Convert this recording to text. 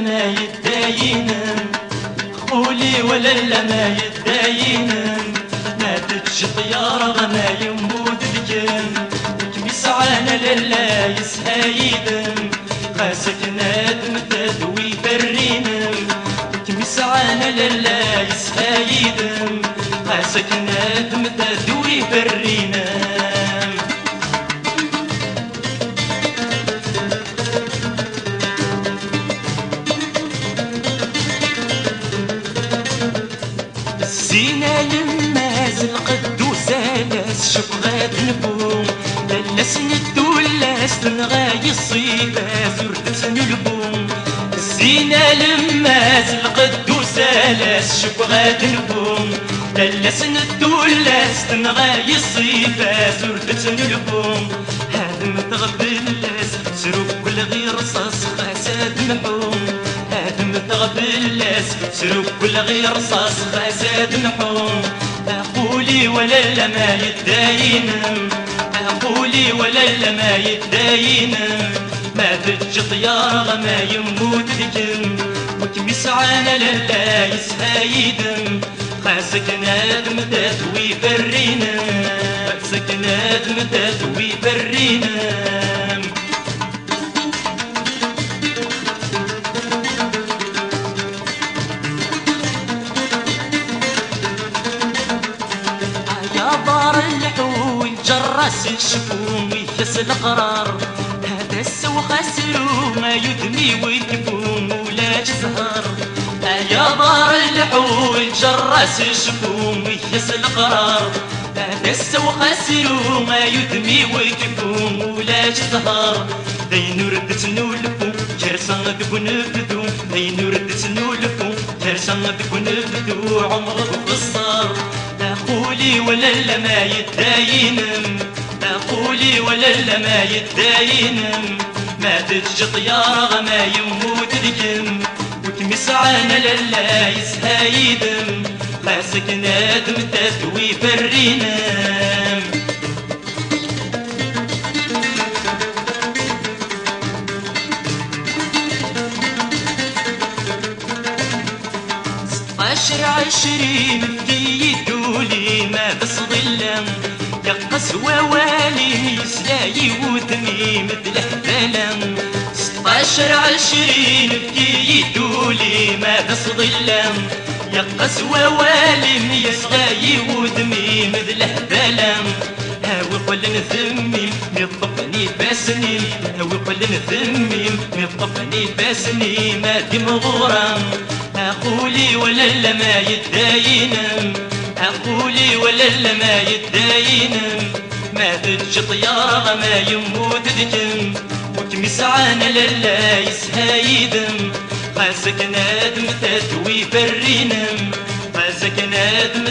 ما يتداين خولي ولا ما يتداين ما تجي طيارة ما يموت ذكن مسعانا للا يسهايد خاسك نادم تدوي برين مسعانا للا يسهايد خاسك نادم تدوي برين زينة لما زلقد وسالاس شبغات نبوم للاس ندولاس تنغاي الصيبة زرت نلبوم زينة لما زلقد وسالاس شبغات نبوم للاس ندولاس تنغاي الصيبة زرت نلبوم هادم تغبلاس سروب كل غير رصاص خاساد نحوم هادم تغبلاس سروب كل غير رصاص خاساد نحوم أقولي ولا ما يتداين أقولي ولا ما يتداين ما تجي طيارة ما يموت ذكن وكمسعانا للا يسهايد خاسك نادم تدوي برينا خاسك نادم تدوي برينا جراس الشفوم يحس القرار هذا السو خسرو ما يدمي ويكفوم ولا جزهر يا دار الحول جراس الشفوم يحس القرار هذا السو خسرو ما يدمي ويكفوم ولا جزهر دين ردت نولفو كرسان ذبو نبدو دين ردت نولفو كرسان ذبو نبدو عمرك قصار أقولي ولا ما يتداين أقولي ولا ما يتداين ما تجي طيارة ما يموت ذكن وتمسعانا للا يسهايد خاسك نادم تدوي برينا عشرين في يدولي ما بس ظلم يقص ووالي يسلاي وثني مثل حبلم 16 في يدولي ما بس ظلم يقص ووالي يسلاي وثني مثل حبلم هاوي قل نثمي ميطفني باسني هاوي قل نثمي ميطفني باسني ما دي مغرم أقولي ولا ما يتداين أقولي ولا ما يتداين ما تجي طيارة ما يموت ذكن وكمسعانا للا يسهايد خاسك نادم تدوي برينم خاسك نادم